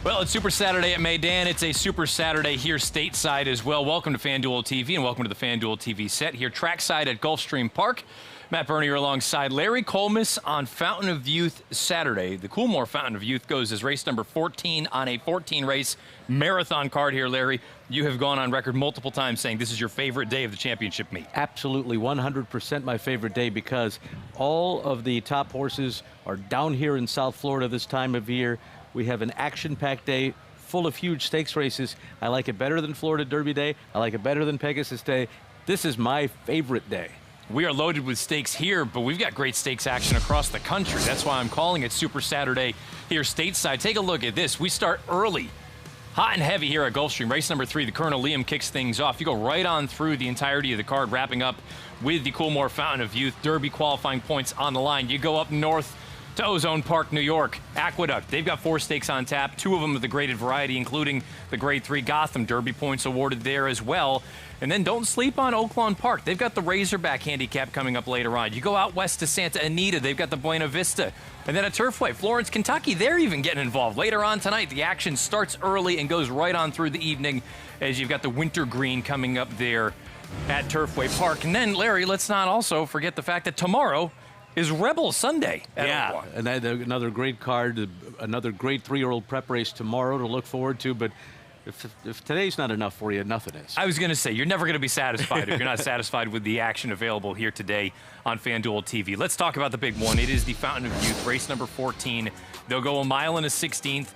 Well, it's Super Saturday at Meydan. It's a Super Saturday here stateside as well. Welcome to FanDuel TV and welcome to the FanDuel TV set here trackside at Gulfstream Park. Matt Bernier alongside Larry Colmus on Fountain of Youth Saturday. The Coolmore Fountain of Youth goes as race number 14 on a 14-race marathon card here, Larry. You have gone on record multiple times saying this is your favorite day of the championship meet. Absolutely, 100% my favorite day because all of the top horses are down here in South Florida this time of year. We have an action-packed day full of huge stakes races. I like it better than Florida Derby Day. I like it better than Pegasus Day. This is my favorite day. We are loaded with stakes here, but we've got great stakes action across the country. That's why I'm calling it Super Saturday here stateside. Take a look at this. We start early, hot and heavy here at Gulfstream. Race number 3, the Colonel Liam kicks things off. You go right on through the entirety of the card, wrapping up with the Coolmore Fountain of Youth Derby qualifying points on the line. You go up north to Ozone Park, New York. Aqueduct, they've got 4 stakes on tap, 2 of them of the graded variety, including the Grade 3 Gotham Derby points awarded there as well. And then don't sleep on Oaklawn Park. They've got the Razorback handicap coming up later on. You go out west to Santa Anita, they've got the Buena Vista. And then at Turfway, Florence, Kentucky, they're even getting involved. Later on tonight, the action starts early and goes right on through the evening as you've got the Wintergreen coming up there at Turfway Park. And then, Larry, let's not also forget the fact that tomorrow is Rebel Sunday at Oaklawn. And another great card, another great 3-year-old prep race tomorrow to look forward to. But if today's not enough for you, nothing is. I was going to say, you're never going to be satisfied if you're not satisfied with the action available here today on FanDuel TV. Let's talk about the big one. It is the Fountain of Youth, race number 14. They'll go a mile and a 16th.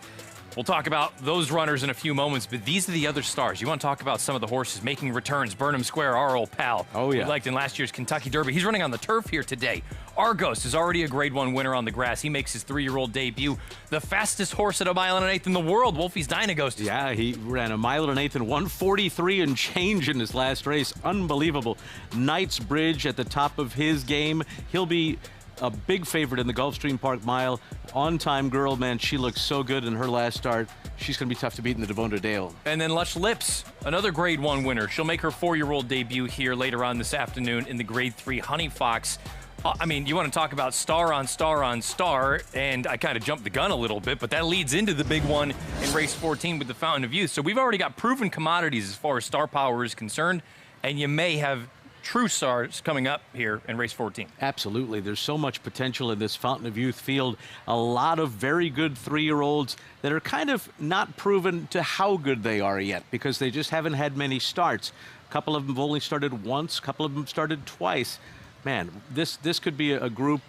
We'll talk about those runners in a few moments, but these are the other stars. You want to talk about some of the horses making returns. Burnham Square, our old pal. Oh, yeah. We liked in last year's Kentucky Derby. He's running on the turf here today. Argos is already a Grade 1 winner on the grass. He makes his 3-year-old debut. The fastest horse at a mile and an 1/8 in the world, Wolfie's Dynaghost. Yeah, he ran a mile and an 1/8 in 1:43 and change in his last race. Unbelievable. Knight's Bridge at the top of his game. He'll be a big favorite in the Gulfstream Park Mile. On-time girl, man, she looks so good in her last start. She's going to be tough to beat in the Devonta Dale. And then Lush Lips, another Grade 1 winner. She'll make her 4-year-old debut here later on this afternoon in the Grade 3 Honey Fox. I mean, you want to talk about star on star on star, and I kind of jumped the gun a little bit, but that leads into the big one in race 14 with the Fountain of Youth. So we've already got proven commodities as far as star power is concerned, and you may have true stars coming up here in race 14. Absolutely. There's so much potential in this Fountain of Youth field. A lot of very good 3-year-olds that are kind of not proven to how good they are yet because they just haven't had many starts. A couple of them have only started once, a couple of them started twice. Man, this could be a group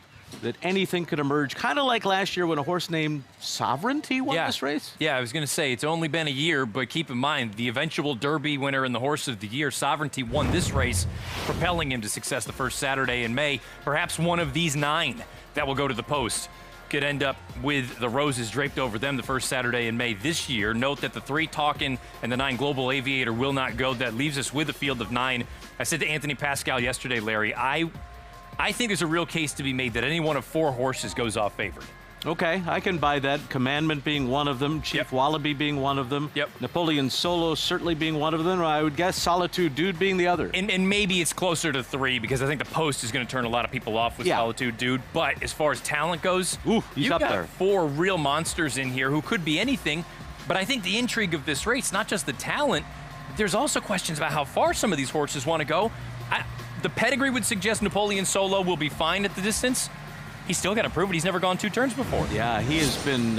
that anything could emerge, kind of like last year when a horse named Sovereignty won this race. Yeah, I was going to say, it's only been a year, but keep in mind, the eventual Derby winner and the Horse of the Year, Sovereignty, won this race, propelling him to success the first Saturday in May. Perhaps one of these 9 that will go to the post could end up with the roses draped over them the first Saturday in May this year. Note that the 3 Talkin' and the 9 Global Aviator will not go. That leaves us with a field of 9. I said to Anthony Pascal yesterday, Larry, I think there's a real case to be made that any one of 4 horses goes off favored. Okay, I can buy that. Commandment being one of them, Chief Wallaby being one of them, Napoleon Solo certainly being one of them, or I would guess Solitude Dude being the other. And maybe it's closer to 3 because I think the post is going to turn a lot of people off with Solitude Dude. But as far as talent goes, he's up there. 4 real monsters in here who could be anything. But I think the intrigue of this race, not just the talent, there's also questions about how far some of these horses want to go. The pedigree would suggest Napoleon Solo will be fine at the distance. He's still got to prove it. He's never gone 2 turns before. Yeah, he has been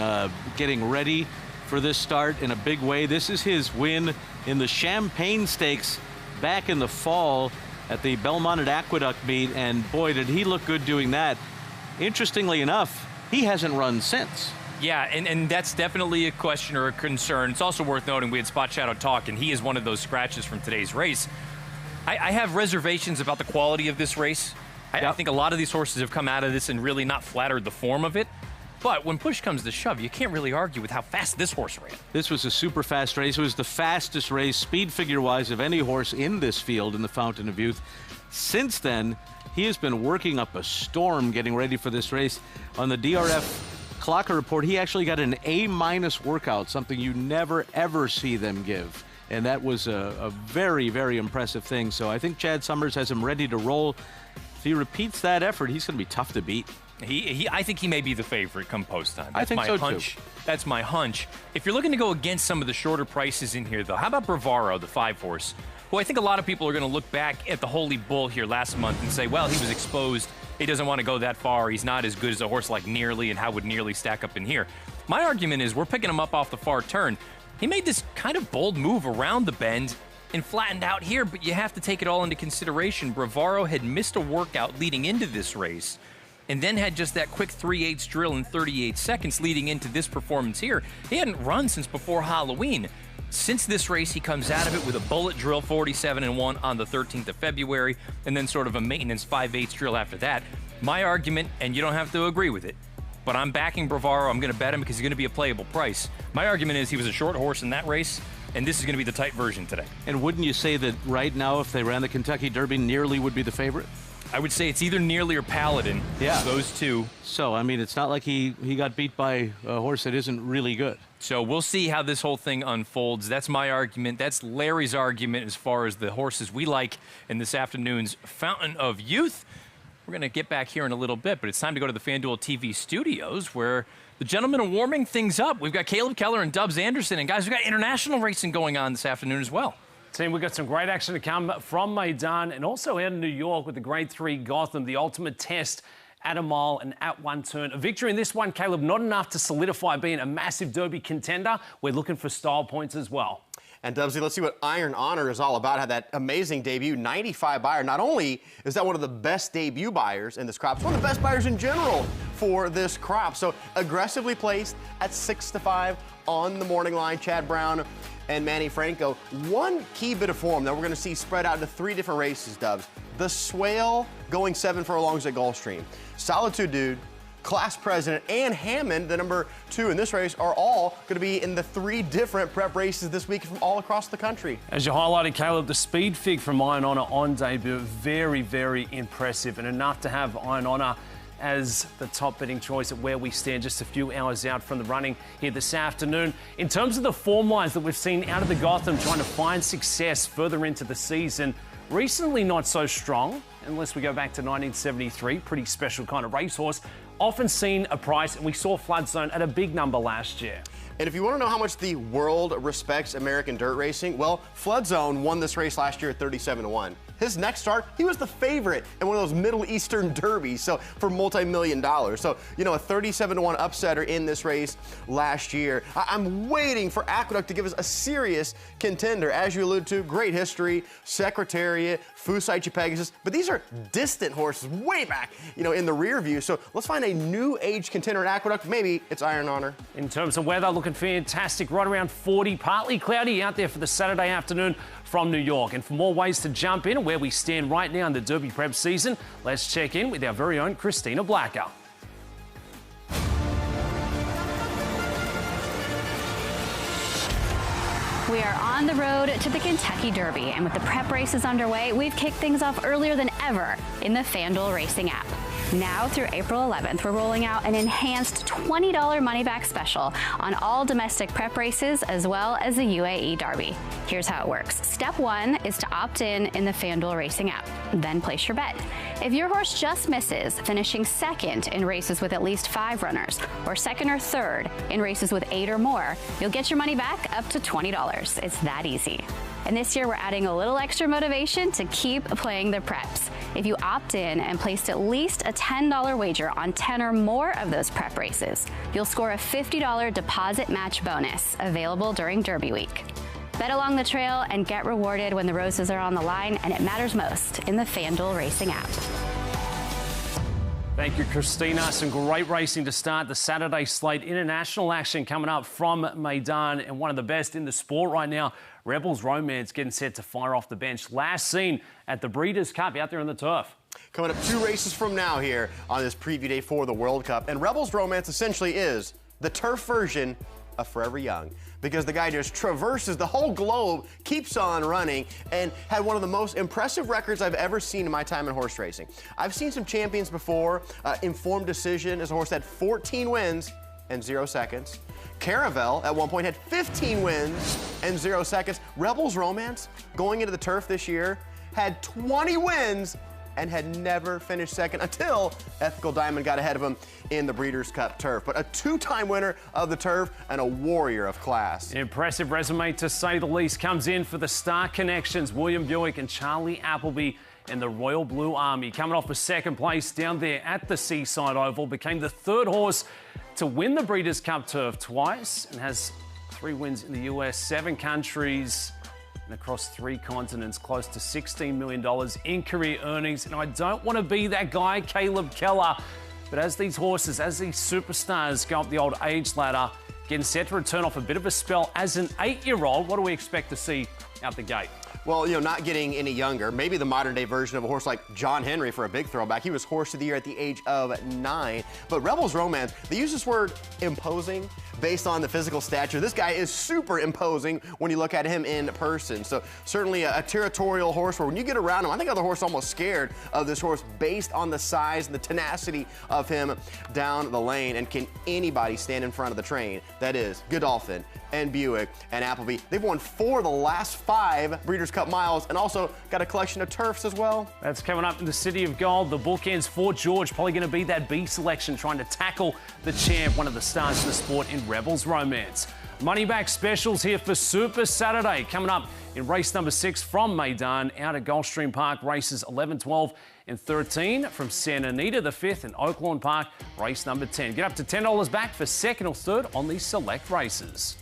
getting ready for this start in a big way. This is his win in the Champagne Stakes back in the fall at the Belmont at Aqueduct meet, and boy, did he look good doing that. Interestingly enough, he hasn't run since. Yeah, and that's definitely a question or a concern. It's also worth noting we had Spot Shadow talk, and he is one of those scratches from today's race. I have reservations about the quality of this race. I think a lot of these horses have come out of this and really not flattered the form of it. But when push comes to shove, you can't really argue with how fast this horse ran. This was a super fast race. It was the fastest race, speed figure-wise, of any horse in this field in the Fountain of Youth. Since then, he has been working up a storm getting ready for this race. On the DRF Clocker report, he actually got an A- workout, something you never, ever see them give. And that was a very, very impressive thing. So I think Chad Summers has him ready to roll. If he repeats that effort, he's going to be tough to beat. I think he may be the favorite come post time. I think my so, hunch. too. That's my hunch. If you're looking to go against some of the shorter prices in here, though, how about Bravaro, the 5-horse, who I think a lot of people are going to look back at the Holy Bull here last month and say, well, he was exposed. He doesn't want to go that far. He's not as good as a horse like Nearly, and how would Nearly stack up in here? My argument is we're picking him up off the far turn. He made this kind of bold move around the bend and flattened out here, but you have to take it all into consideration. Bravaro had missed a workout leading into this race, and then had just that quick 3/8 drill in 38 seconds leading into this performance here. He hadn't run since before Halloween. Since this race, he comes out of it with a bullet drill 47-1 on the 13th of February, and then sort of a maintenance 5/8 drill after that. My argument, and you don't have to agree with it, but I'm backing Bravaro. I'm going to bet him because he's going to be a playable price. My argument is he was a short horse in that race, and this is going to be the tight version today. And wouldn't you say that right now, if they ran the Kentucky Derby, Nearly would be the favorite? I would say it's either Nearly or Paladin. Yeah. Those two. So, I mean, it's not like he got beat by a horse that isn't really good. So we'll see how this whole thing unfolds. That's my argument. That's Larry's argument as far as the horses we like in this afternoon's Fountain of Youth. We're going to get back here in a little bit, but it's time to go to the FanDuel TV studios where the gentlemen are warming things up. We've got Caleb Keller and Dubs Anderson. And, guys, we've got international racing going on this afternoon as well. Team, we've got some great action to come from Meydan and also out in New York with the Grade 3 Gotham, the ultimate test at a mile and at one turn. A victory in this one, Caleb, not enough to solidify being a massive Derby contender. We're looking for style points as well. And Dubsy, let's see what Iron Honor is all about. Had that amazing debut, 95 buyer. Not only is that one of the best debut buyers in this crop, it's one of the best buyers in general for this crop. So aggressively placed at 6-5 on the morning line. Chad Brown and Manny Franco. One key bit of form that we're going to see spread out into 3 different races, Dubs. The Swale going 7 furlongs at Gulfstream. Solitude Dude, Class President, and Hammond, the number 2 in this race, are all going to be in the 3 different prep races this week from all across the country. As you highlighted, Caleb, the speed fig from Iron Honor on debut, very, very impressive, and enough to have Iron Honor as the top betting choice at where we stand just a few hours out from the running here this afternoon. In terms of the form lines that we've seen out of the Gotham trying to find success further into the season, recently not so strong, unless we go back to 1973, pretty special kind of racehorse. Often seen a price, and we saw Flood Zone at a big number last year. And if you want to know how much the world respects American dirt racing, well, Flood Zone won this race last year at 37-1. His next start, he was the favorite in one of those Middle Eastern derbies, so for multi-million dollars. So, you know, a 37-1 upsetter in this race last year. I'm waiting for Aqueduct to give us a serious contender. As you alluded to, great history, Secretariat, Fusaichi Pegasus, but these are distant horses way back, you know, in the rear view. So let's find a new age contender at Aqueduct. Maybe it's Iron Honor. In terms of weather, looking fantastic, right around 40, partly cloudy out there for the Saturday afternoon from New York. And for more ways to jump in and where we stand right now in the Derby prep season, let's check in with our very own Christina Blacker. We are on the road to the Kentucky Derby, and with the prep races underway, we've kicked things off earlier than ever in the FanDuel Racing app. Now through April 11th, we're rolling out an enhanced $20 money-back special on all domestic prep races as well as the UAE Derby. Here's how it works. Step 1 is to opt in the FanDuel Racing app. Then place your bet. If your horse just misses, finishing second in races with at least 5 runners, or second or third in races with 8 or more, you'll get your money back up to $20. It's that easy. And this year, we're adding a little extra motivation to keep playing the preps. If you opt in and placed at least a $10 wager on 10 or more of those prep races, you'll score a $50 deposit match bonus available during Derby Week. Bet along the trail and get rewarded when the roses are on the line, and it matters most in the FanDuel Racing app. Thank you, Christina. Some great racing to start the Saturday slate. International action coming up from Meydan, and one of the best in the sport right now, Rebels Romance, getting set to fire off the bench. Last seen at the Breeders' Cup out there on the turf. Coming up 2 races from now here on this preview day for the World Cup. And Rebels Romance essentially is the turf version of Forever Young, because the guy just traverses the whole globe, keeps on running, and had one of the most impressive records I've ever seen in my time in horse racing. I've seen some champions before. Informed Decision is a horse that had 14 wins and 0 seconds. Caravel at one point had 15 wins and 0 seconds. Rebels Romance, going into the turf this year, had 20 wins and had never finished second until Ethical Diamond got ahead of him in the Breeders' Cup Turf. But a two-time winner of the Turf and a warrior of class. An impressive resume, to say the least, comes in for the Star Connections, William Buick and Charlie Appleby and the Royal Blue Army. Coming off a second place down there at the Seaside Oval, became the third horse to win the Breeders' Cup Turf twice and has 3 wins in the US, 7 countries, and across 3 continents, close to $16 million in career earnings. And I don't want to be that guy, Caleb Keller, but as these horses, as these superstars go up the old age ladder, getting set to return off a bit of a spell as an 8-year-old, what do we expect to see out the gate? Well, you know, not getting any younger. Maybe the modern-day version of a horse like John Henry for a big throwback. He was Horse of the Year at the age of 9. But Rebels Romance, they use this word imposing based on the physical stature. This guy is super imposing when you look at him in person. So certainly a territorial horse where when you get around him, I think other horses are almost scared of this horse based on the size and the tenacity of him down the lane. And can anybody stand in front of the train? That is Godolphin and Buick and Appleby. They've won 4 of the last 5 Breeders' Cup miles and also got a collection of turfs as well. That's coming up in the City of Gold. The bookends for George, probably going to be that B selection, trying to tackle the champ, one of the stars of the sport in Rebels Romance. Money back specials here for Super Saturday, coming up in race number 6 from Meydan out at Gulfstream Park, races 11, 12 and 13 from Santa Anita the 5th and Oaklawn Park, race number 10. Get up to $10 back for second or third on these select races.